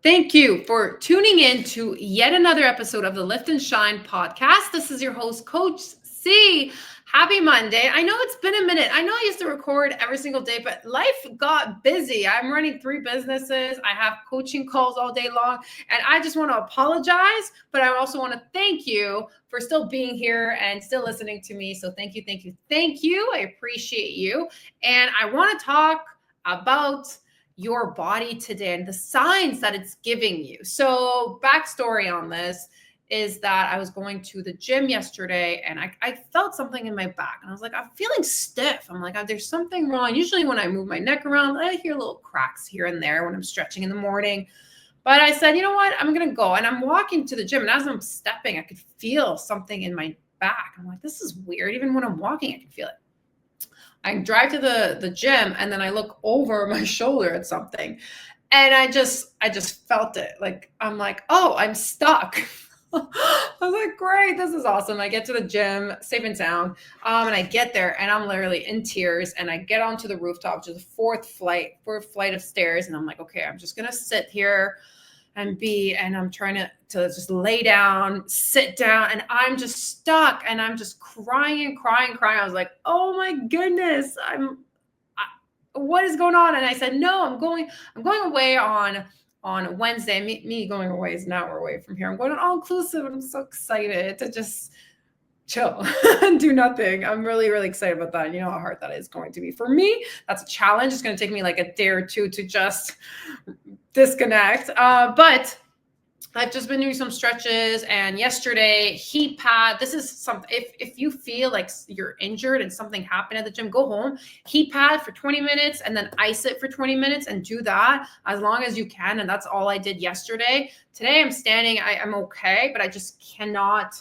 Thank you for tuning in to yet another episode of the Lift and Shine podcast. This is your host, Coach C. Happy Monday. I know it's been a minute. I know I used to record every single day, but life got busy. I'm running 3 businesses. I have coaching calls all day long, and I just want to apologize, but I also want to thank you for still being here and still listening to me. So thank you, thank you, thank you. I appreciate you. And I want to talk about your body today and the signs that it's giving you. So, backstory on this is that I was going to the gym yesterday and I felt something in my back and I was like, I'm feeling stiff. I'm like, there's something wrong. Usually, when I move my neck around, I hear little cracks here and there when I'm stretching in the morning. But I said, you know what? I'm going to go. And I'm walking to the gym. And as I'm stepping, I could feel something in my back. I'm like, this is weird. Even when I'm walking, I can feel it. I drive to the gym and then I look over my shoulder at something and I just felt it. Like, I'm like, oh, I'm stuck. I was like, great, this is awesome. I get to the gym, safe and sound. And I get there and I'm literally in tears and I get onto the rooftop, which is the fourth flight of stairs. And I'm like, okay, I'm just going to sit here and I'm trying to just lay down, sit down, and I'm just stuck and I'm just crying and crying and crying. I was like, oh my goodness, what is going on? And I said, no, I'm going away on Wednesday. Me going away is an hour away from here. I'm going all inclusive and I'm so excited to just chill and do nothing. I'm really, really excited about that. You know how hard that is going to be for me. That's a challenge. It's going to take me like a day or two to just disconnect. But I've just been doing some stretches and yesterday heat pad. This is something, if you feel like you're injured and something happened at the gym, go home, heat pad for 20 minutes and then ice it for 20 minutes and do that as long as you can. And that's all I did yesterday. Today I'm standing, I'm okay, but I just cannot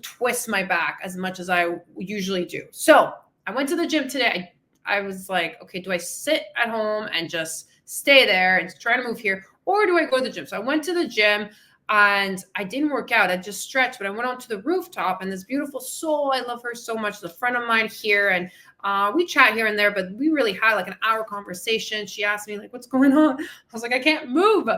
twist my back as much as I usually do. So I went to the gym today. I was like, okay, do I sit at home and just stay there and try to move here? Or do I go to the gym? So I went to the gym and I didn't work out. I just stretched, but I went onto the rooftop and this beautiful soul, I love her so much, the friend of mine here. And we chat here and there, but we really had like an hour conversation. She asked me like, what's going on? I was like, I can't move.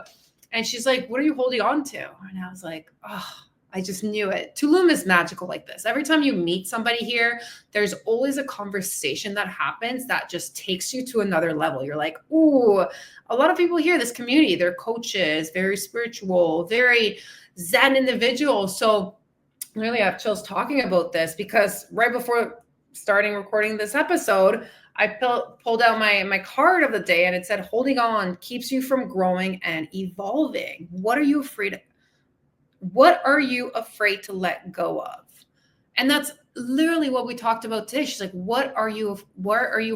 And she's like, what are you holding on to? And I was like, oh, I just knew it. Tulum is magical like this. Every time you meet somebody here, there's always a conversation that happens that just takes you to another level. You're like, ooh, a lot of people here, this community, they're coaches, very spiritual, very Zen individuals. So really, I have chills talking about this because right before starting recording this episode, I pulled out my card of the day and it said, holding on keeps you from growing and evolving. What are you afraid of? What are you afraid to let go of? And that's literally what we talked about today. She's like, what are you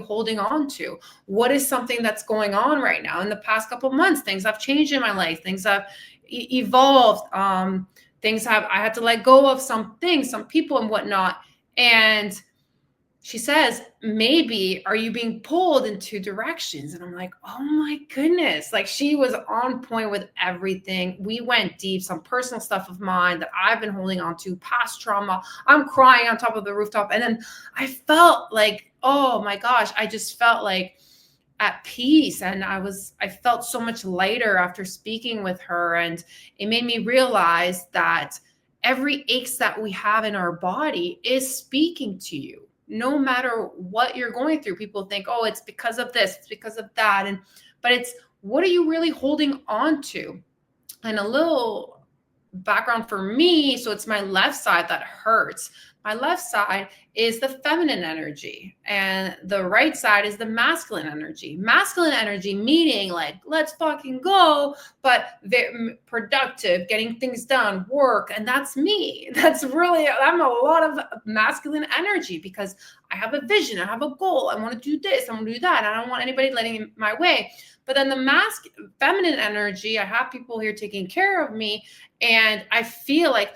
holding on to? What is something that's going on right now? In the past couple of months, things have changed in my life. Things have evolved. I had to let go of some things, some people and whatnot. And she says, maybe are you being pulled in two directions? And I'm like, oh my goodness. Like, she was on point with everything. We went deep, some personal stuff of mine that I've been holding on to, past trauma. I'm crying on top of the rooftop. And then I felt like, oh my gosh, I just felt like at peace. And I felt so much lighter after speaking with her. And it made me realize that every ache that we have in our body is speaking to you. No matter what you're going through, people think, oh, it's because of this, it's because of that. But it's, what are you really holding on to? And a little background for me. So it's my left side that hurts. My left side is the feminine energy and the right side is the masculine energy. Masculine energy meaning like, let's fucking go, but very productive, getting things done, work. And that's me. I'm a lot of masculine energy because I have a vision. I have a goal. I want to do this. I want to do that. I don't want anybody letting in my way. But then the feminine energy, I have people here taking care of me. And I feel like,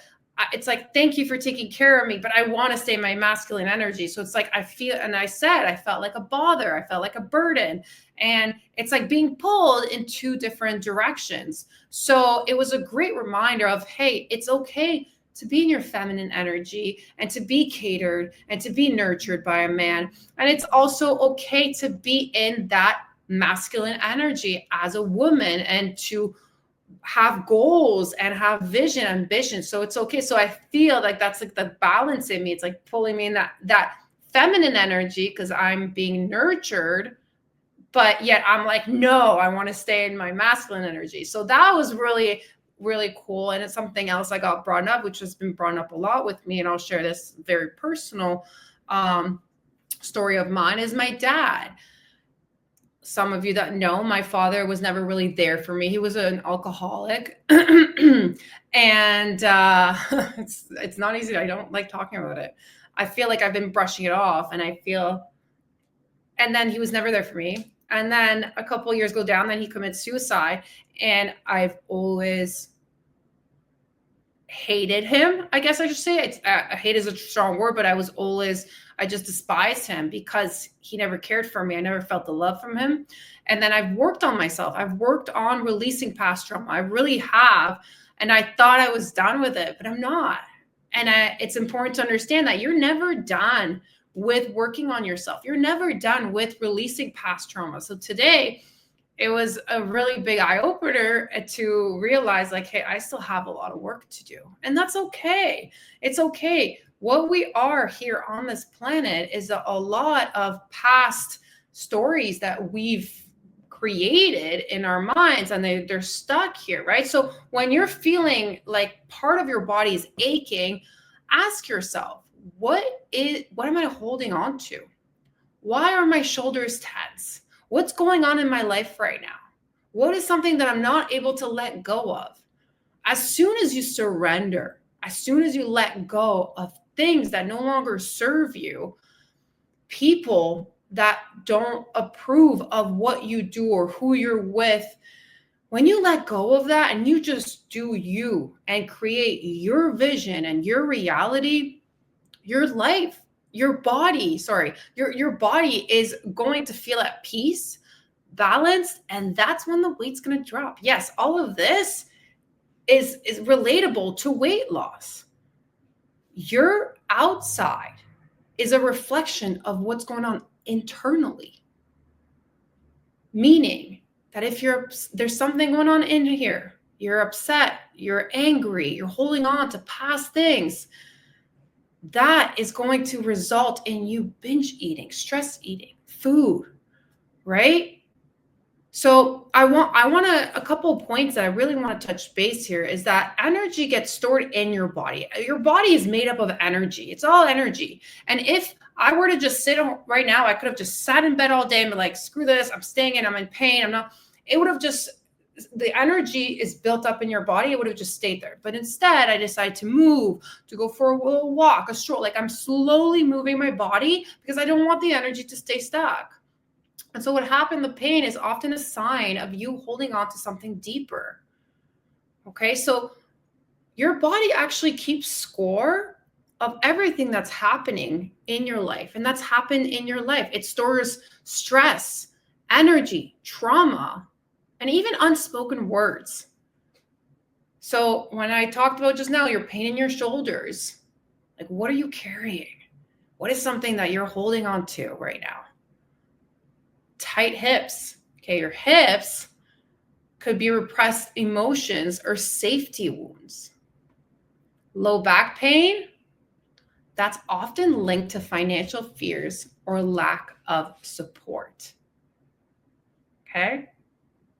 it's like, thank you for taking care of me, but I want to stay my masculine energy. So it's like, I felt like a bother. I felt like a burden. And it's like being pulled in two different directions. So it was a great reminder of, hey, it's okay to be in your feminine energy and to be catered and to be nurtured by a man. And it's also okay to be in that masculine energy as a woman and to have goals and have vision, ambition. So it's okay. So I feel like that's like the balance in me. It's like pulling me in that feminine energy because I'm being nurtured, but yet I'm like, no, I want to stay in my masculine energy. So that was really, really cool. And it's something else I got brought up, which has been brought up a lot with me. And I'll share this very personal story of mine is my dad. Some of you that know, my father was never really there for me. He was an alcoholic. And it's not easy. I don't like talking about it. I feel like I've been brushing it off, and then he was never there for me. And then a couple of years go down, then he commits suicide. And I've always hated him. I guess I should say hate is a strong word, but I just despised him because he never cared for me. I never felt the love from him. And then I've worked on myself. I've worked on releasing past trauma. I really have. And I thought I was done with it, but I'm not. And it's important to understand that you're never done with working on yourself. You're never done with releasing past trauma. So today, it was a really big eye-opener to realize, like, hey, I still have a lot of work to do. And that's okay. It's okay. What we are here on this planet is a lot of past stories that we've created in our minds, and they're stuck here, right? So when you're feeling like part of your body is aching, ask yourself, what am I holding on to? Why are my shoulders tense? What's going on in my life right now? What is something that I'm not able to let go of? As soon as you surrender, as soon as you let go of things that no longer serve you, people that don't approve of what you do or who you're with, when you let go of that and you just do you and create your vision and your reality, your life, your body is going to feel at peace, balanced, and that's when the weight's going to drop. Yes, all of this is relatable to weight loss. Your outside is a reflection of what's going on internally. Meaning that if there's something going on in here, you're upset, you're angry, you're holding on to past things, that is going to result in you binge eating, stress eating, food, right? So I want a couple of points that I really want to touch base here is that energy gets stored in your body. Your body is made up of energy. It's all energy. And if I were to just sit right now, I could have just sat in bed all day and be like, screw this, I'm staying in, I'm in pain, it would have just, the energy is built up in your body. It would have just stayed there. But instead, I decided to move, to go for a little walk, a stroll. Like I'm slowly moving my body because I don't want the energy to stay stuck. And so what happened, the pain is often a sign of you holding on to something deeper. Okay, so your body actually keeps score of everything that's happening in your life. And that's happened in your life. It stores stress, energy, trauma, and even unspoken words. So when I talked about just now, your pain in your shoulders, like what are you carrying? What is something that you're holding on to right now? Tight hips. Okay, your hips could be repressed emotions or safety wounds. Low back pain, that's often linked to financial fears or lack of support. Okay?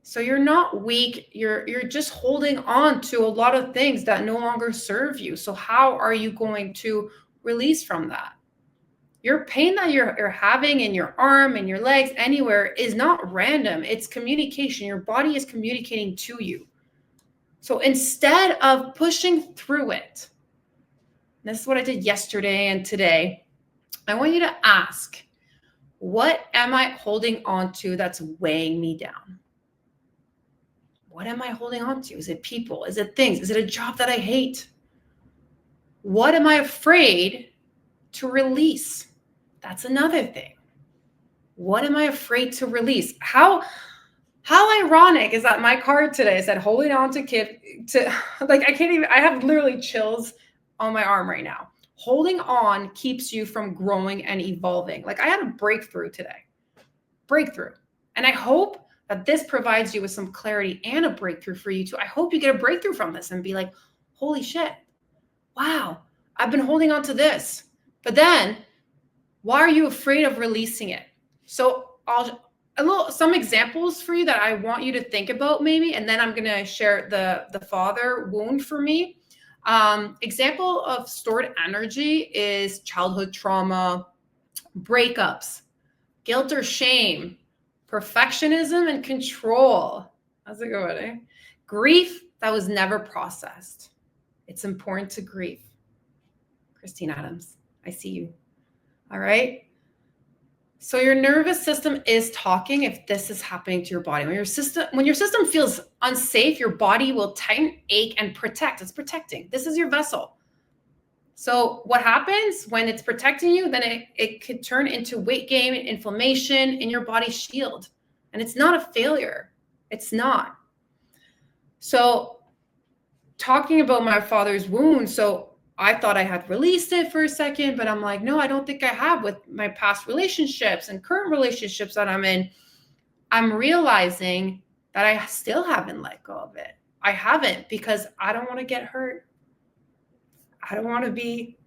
So you're not weak, you're just holding on to a lot of things that no longer serve you. So how are you going to release from that? Your pain that you're having in your arm, in your legs, anywhere is not random. It's communication. Your body is communicating to you. So instead of pushing through it, this is what I did yesterday and today, I want you to ask, what am I holding on to that's weighing me down? What am I holding on to? Is it people? Is it things? Is it a job that I hate? What am I afraid to release? That's another thing. What am I afraid to release? How ironic is that my card today said holding on to like I can't even, I have literally chills on my arm right now. Holding on keeps you from growing and evolving. Like I had a breakthrough today. Breakthrough. And I hope that this provides you with some clarity and a breakthrough for you too. I hope you get a breakthrough from this and be like, holy shit, wow, I've been holding on to this. But then why are you afraid of releasing it? So some examples for you that I want you to think about maybe, and then I'm going to share the father wound for me. Example of stored energy is childhood trauma, breakups, guilt or shame, perfectionism and control. That's a good one, eh? Grief that was never processed. It's important to grieve. Christine Adams, I see you. All right. So your nervous system is talking if this is happening to your body. When your system feels unsafe, your body will tighten, ache, and protect. It's protecting. This is your vessel. So what happens when it's protecting you, then it could turn into weight gain, inflammation in your body's shield. And it's not a failure. It's not. So talking about my father's wound, so I thought I had released it for a second, but I'm like, no, I don't think I have with my past relationships and current relationships that I'm in. I'm realizing that I still haven't let go of it. I haven't, because I don't want to get hurt. I don't want to be,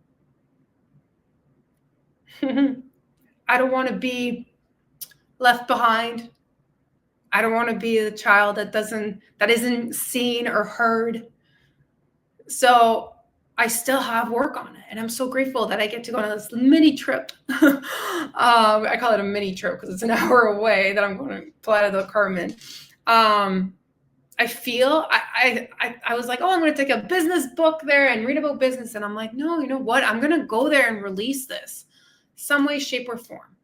I don't want to be left behind. I don't want to be the child that isn't seen or heard. So I still have work on it. And I'm so grateful that I get to go on this mini trip. I call it a mini trip because it's an hour away that I'm going to Playa del Carmen. I feel, I was like, oh, I'm going to take a business book there and read about business. And I'm like, no, you know what? I'm going to go there and release this some way, shape, or form.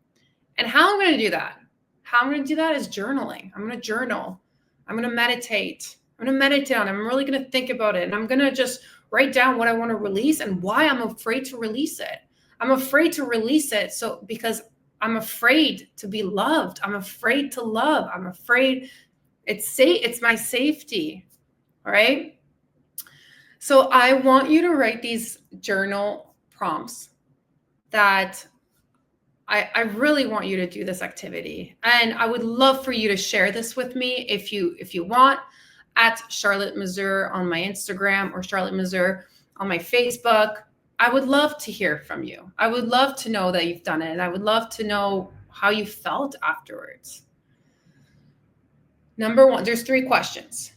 And how I'm going to do that? How I'm going to do that is journaling. I'm going to journal. I'm going to meditate. I'm going to meditate on it. I'm really going to think about it. And I'm going to just write down what I want to release and why I'm afraid to release it. I'm afraid to release it because I'm afraid to be loved. I'm afraid to love. I'm afraid it's my safety. All right. So I want you to write these journal prompts that I really want you to do this activity. And I would love for you to share this with me if you want, at Charlotte Mazur on my Instagram or Charlotte Mazur on my Facebook. I would love to hear from you. I would love to know that you've done it. And I would love to know how you felt afterwards. Number one, there's 3 questions.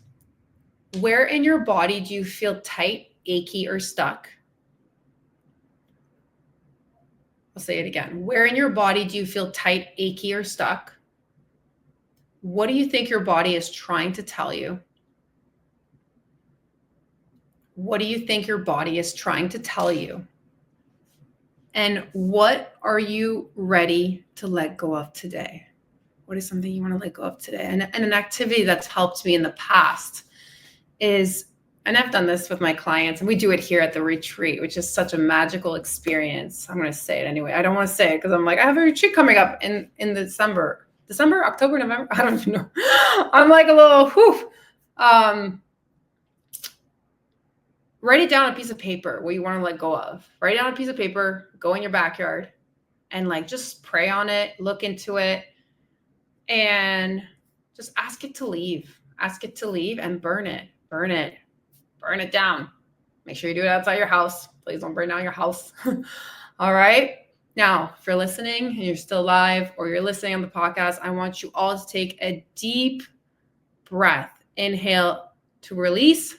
Where in your body do you feel tight, achy, or stuck? I'll say it again. Where in your body do you feel tight, achy, or stuck? What do you think your body is trying to tell you? What do you think your body is trying to tell you? And what are you ready to let go of today? What is something you want to let go of today? And an activity that's helped me in the past is, and I've done this with my clients, and we do it here at the retreat, which is such a magical experience. I'm going to say it anyway. I don't want to say it because I'm like, I have a retreat coming up in December, October, November. I don't even know. I'm like a little, whew. Write it down on a piece of paper what you want to let go of. Write it down on a piece of paper, go in your backyard and just pray on it, look into it, and just ask it to leave. Ask it to leave and burn it. Burn it down. Make sure you do it outside your house. Please don't burn down your house. All right. Now, if you're listening and you're still live or you're listening on the podcast, I want you all to take a deep breath. Inhale to release.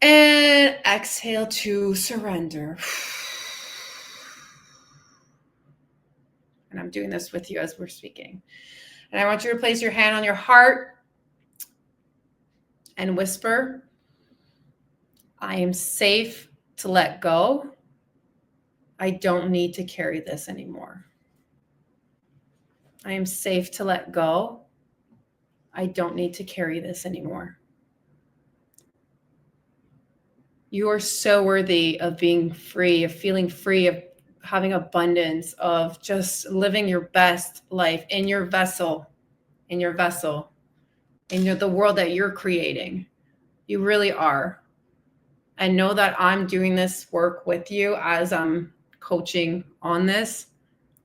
And exhale to surrender. And I'm doing this with you as we're speaking. And I want you to place your hand on your heart and whisper, I am safe to let go. I don't need to carry this anymore. I am safe to let go. I don't need to carry this anymore. You are so worthy of being free, of feeling free, of having abundance, of just living your best life in your vessel, in the world that you're creating. You really are. And know that I'm doing this work with you as I'm coaching on this.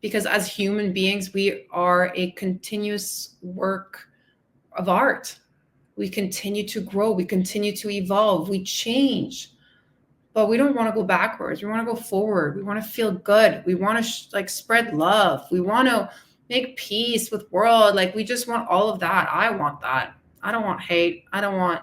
because as human beings, we are a continuous work of art. We continue to grow, we continue to evolve, we change, but we don't want to go backwards. We want to go forward. We want to feel good. We want to spread love. We want to make peace with world. Like, we just want all of that. I want that. I don't want hate. I don't want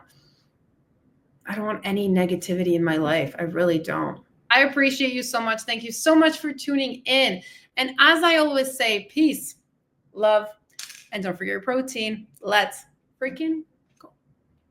any negativity in my life. I really don't. I appreciate you so much. Thank you so much for tuning in. And as I always say, peace, love, and don't forget your protein. Let's freaking